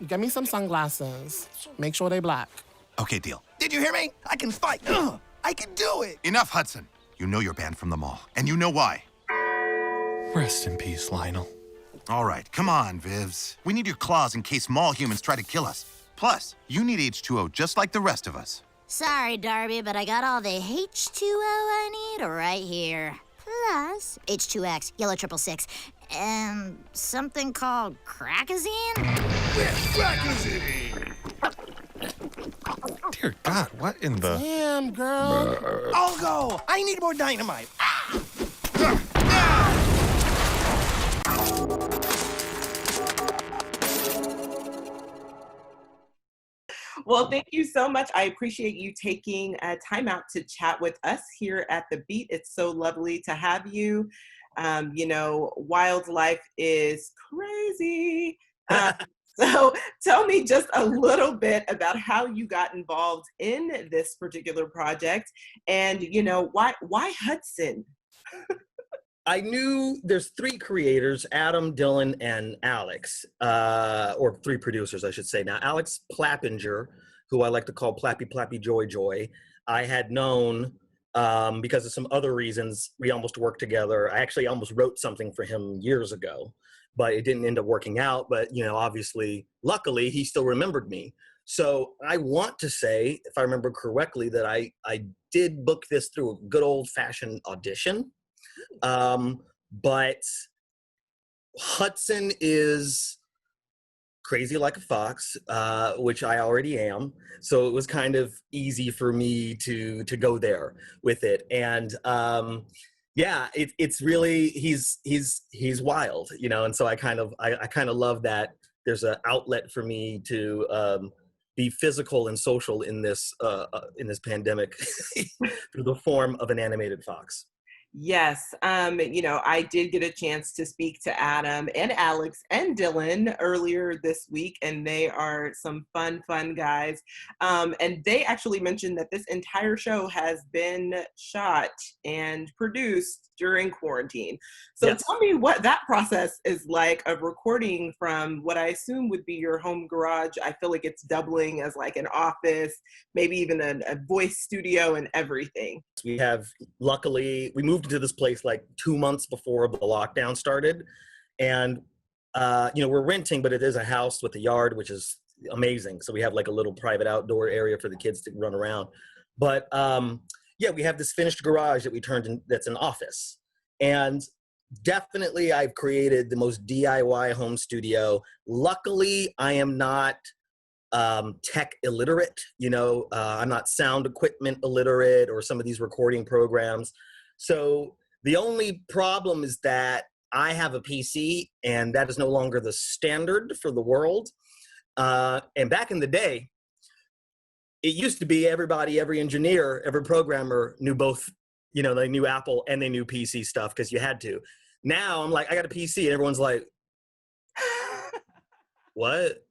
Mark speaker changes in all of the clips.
Speaker 1: Get me some sunglasses. Make sure they black.
Speaker 2: Okay, deal.
Speaker 3: Did you hear me? I can fight. I can do it.
Speaker 2: Enough, Hudson. You know you're banned from the mall, and you know why.
Speaker 4: Rest in peace, Lionel.
Speaker 2: All right, come on, Vivs. We need your claws in case mall humans try to kill us. Plus, you need H2O just like the rest of us.
Speaker 5: Sorry, Darby, but I got all the H2O I need right here. Plus, H2X, Yellow 666, and something called Crackazine?
Speaker 3: Crackazine!
Speaker 4: Dear God, what in the...
Speaker 1: Damn, girl.
Speaker 3: I'll go. I need more dynamite.
Speaker 6: Well, thank you so much. I appreciate you taking time out to chat with us here at The Beat. It's so lovely to have you. Wildlife is crazy. So tell me just a little bit about how you got involved in this particular project and, why Hudson?
Speaker 7: I knew there's 3 creators, Adam, Dylan, and Alex, or 3 producers, I should say. Now, Alex Plappinger, who I like to call Plappy Plappy Joy Joy, I had known because of some other reasons. We almost worked together. I actually almost wrote something for him years ago, but it didn't end up working out. But, obviously, luckily, he still remembered me. So I want to say, if I remember correctly, that I did book this through a good old-fashioned audition. But Hudson is crazy like a fox, which I already am. So it was kind of easy for me to go there with it. And, it's really, he's wild, and so I kind of love that there's an outlet for me to, be physical and social in this pandemic through the form of an animated fox.
Speaker 6: Yes, I did get a chance to speak to Adam and Alex and Dylan earlier this week, and they are some fun guys. And they actually mentioned that this entire show has been shot and produced during quarantine. So
Speaker 7: Yes.
Speaker 6: Tell me what that process is like of recording from what I assume would be your home garage. I feel like it's doubling as like an office, maybe even a voice studio and everything.
Speaker 7: We have, luckily, we moved into this place like 2 months before the lockdown started. And, we're renting, but it is a house with a yard, which is amazing. So we have like a little private outdoor area for the kids to run around. But we have this finished garage that we turned in, that's an office. And definitely I've created the most DIY home studio. Luckily, I am not tech illiterate, I'm not sound equipment illiterate or some of these recording programs. So the only problem is that I have a PC and that is no longer the standard for the world. And back in the day, it used to be every engineer, every programmer knew both, they knew Apple and they knew PC stuff because you had to. Now I'm like, I got a PC and everyone's like, what?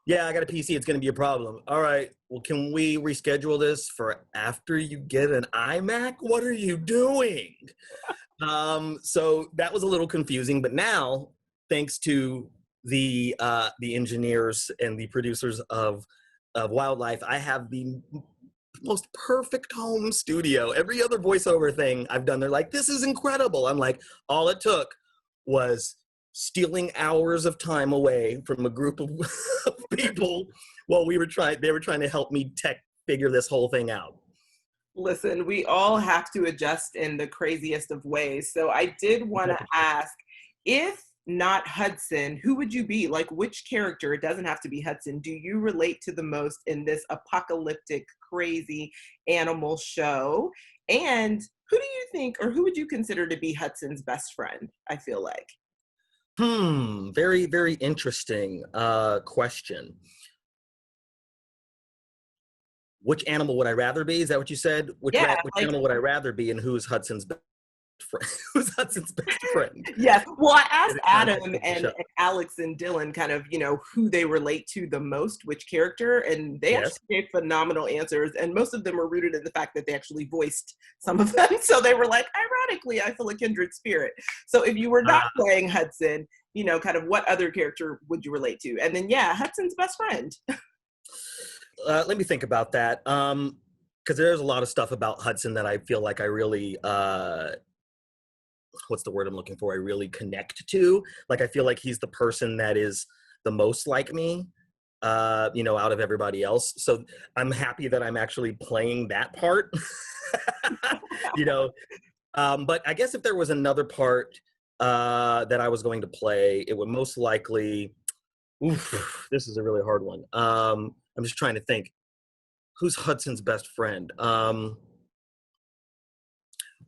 Speaker 7: Yeah, I got a PC. It's going to be a problem. All right. Well, can we reschedule this for after you get an iMac? What are you doing? So that was a little confusing. But now, thanks to the engineers and the producers of Wildlife, I have the most perfect home studio. Every other voiceover thing I've done, they're like, this is incredible. I'm like, all it took was stealing hours of time away from a group of people while they were trying to help me figure this whole thing out.
Speaker 6: Listen, we all have to adjust in the craziest of ways. So I did want to ask, if not Hudson, who would you be? Like, which character, it doesn't have to be Hudson, do you relate to the most in this apocalyptic, crazy animal show? And who do you think, or who would you consider to be Hudson's best friend, I feel like?
Speaker 7: Very, very interesting question. Which animal would I rather be? Is that what you said? Which animal would I rather be, and who is Hudson's friend? Who's Hudson's best friend?
Speaker 6: Yes. Well, I asked
Speaker 7: In the context
Speaker 6: Adam
Speaker 7: of the
Speaker 6: and
Speaker 7: show.
Speaker 6: Alex and Dylan kind of, who they relate to the most, which character, and they
Speaker 7: Yes.
Speaker 6: actually gave phenomenal answers. And most of them were rooted in the fact that they actually voiced some of them. So they were like, ironically, I feel a kindred spirit. So if you were not playing Hudson, kind of what other character would you relate to? And then, yeah, Hudson's best friend.
Speaker 7: Let me think about that. Because there's a lot of stuff about Hudson that I feel like I really, what's the word I'm looking for? I really connect to. Like, I feel like he's the person that is the most like me, out of everybody else. So I'm happy that I'm actually playing that part, But I guess if there was another part that I was going to play, it would most likely, this is a really hard one. I'm just trying to think. Who's Hudson's best friend? Well,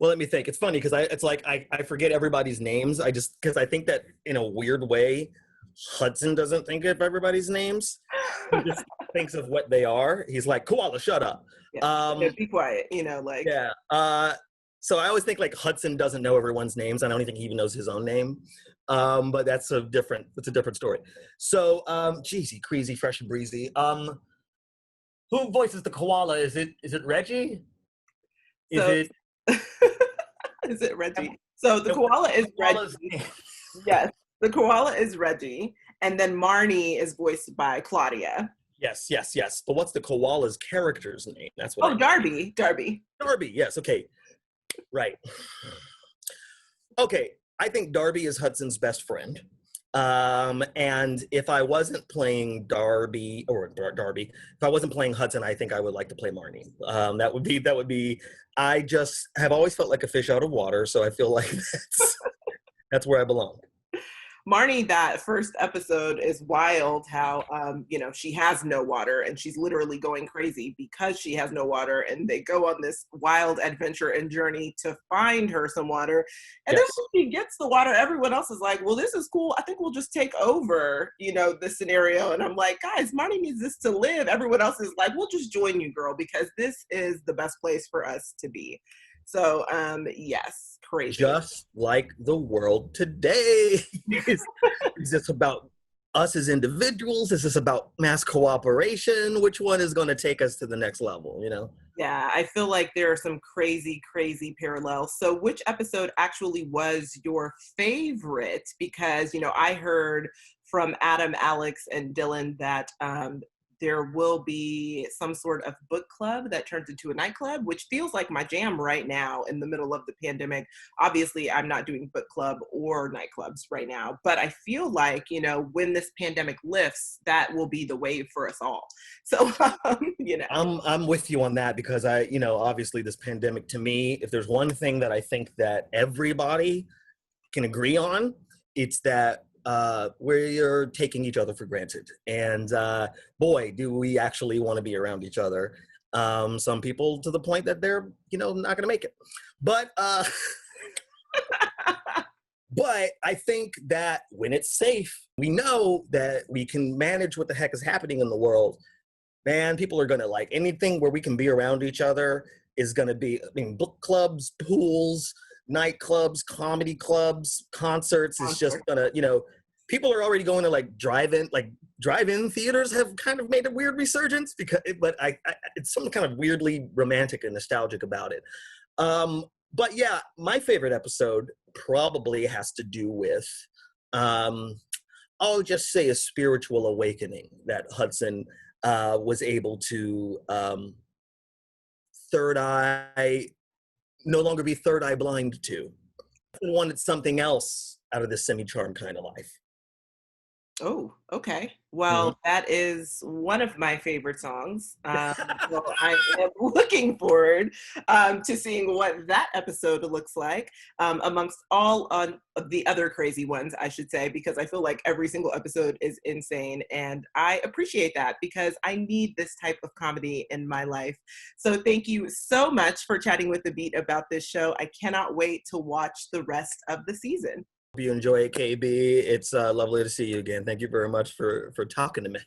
Speaker 7: let me think. It's funny because I forget everybody's names. Because I think that in a weird way, Hudson doesn't think of everybody's names. He just thinks of what they are. He's like, Koala, shut up.
Speaker 6: Yeah, be quiet,
Speaker 7: Yeah. So I always think like Hudson doesn't know everyone's names. I don't think he even knows his own name. But that's a different story. So, geez, crazy, fresh and breezy. Who voices the koala? Is it Reggie? Is
Speaker 6: it Reggie? So the koala is Reggie. Yes, the koala is Reggie, and then Marnie is voiced by Claudia.
Speaker 7: Yes. But what's the koala's character's name? That's what.
Speaker 6: Darby.
Speaker 7: Darby. Yes. Okay. Right. Okay. I think Darby is Hudson's best friend. And if I wasn't playing Darby, if I wasn't playing Hudson, I think I would like to play Marnie. That would be, I just have always felt like a fish out of water. So I feel like that's where I belong.
Speaker 6: Marnie, that first episode is wild how, she has no water and she's literally going crazy because she has no water, and they go on this wild adventure and journey to find her some water. And then when she gets the water, everyone else is like, well, this is cool. I think we'll just take over, this scenario. And I'm like, guys, Marnie needs this to live. Everyone else is like, we'll just join you, girl, because this is the best place for us to be. So, yes, crazy.
Speaker 7: Just like the world today. Is this about us as individuals? Is this about mass cooperation? Which one is going to take us to the next level,
Speaker 6: Yeah, I feel like there are some crazy, crazy parallels. So which episode actually was your favorite? Because, I heard from Adam, Alex, and Dylan that there will be some sort of book club that turns into a nightclub, which feels like my jam right now in the middle of the pandemic. Obviously, I'm not doing book club or nightclubs right now, but I feel like, when this pandemic lifts, that will be the wave for us all. So,
Speaker 7: I'm with you on that because obviously this pandemic, to me, if there's one thing that I think that everybody can agree on, it's that we're taking each other for granted. And boy, do we actually want to be around each other. Some people to the point that they're, not going to make it. But but I think that when it's safe, we know that we can manage what the heck is happening in the world. Man, people are going to like anything where we can be around each other is going to be, book clubs, pools, nightclubs, comedy clubs, concerts is just gonna, people are already going to like drive-in theaters have kind of made a weird resurgence but it's something kind of weirdly romantic and nostalgic about it. But yeah, my favorite episode probably has to do with, I'll just say a spiritual awakening that Hudson was able to no longer be third eye blind to. I wanted something else out of this semi-charmed kind of life.
Speaker 6: Oh, okay. Well, that is one of my favorite songs. So I am looking forward to seeing what that episode looks like amongst all of the other crazy ones, I should say, because I feel like every single episode is insane. And I appreciate that because I need this type of comedy in my life. So thank you so much for chatting with The Beat about this show. I cannot wait to watch the rest of the season.
Speaker 7: Hope you enjoy it, KB. It's lovely to see you again. Thank you very much for talking to me.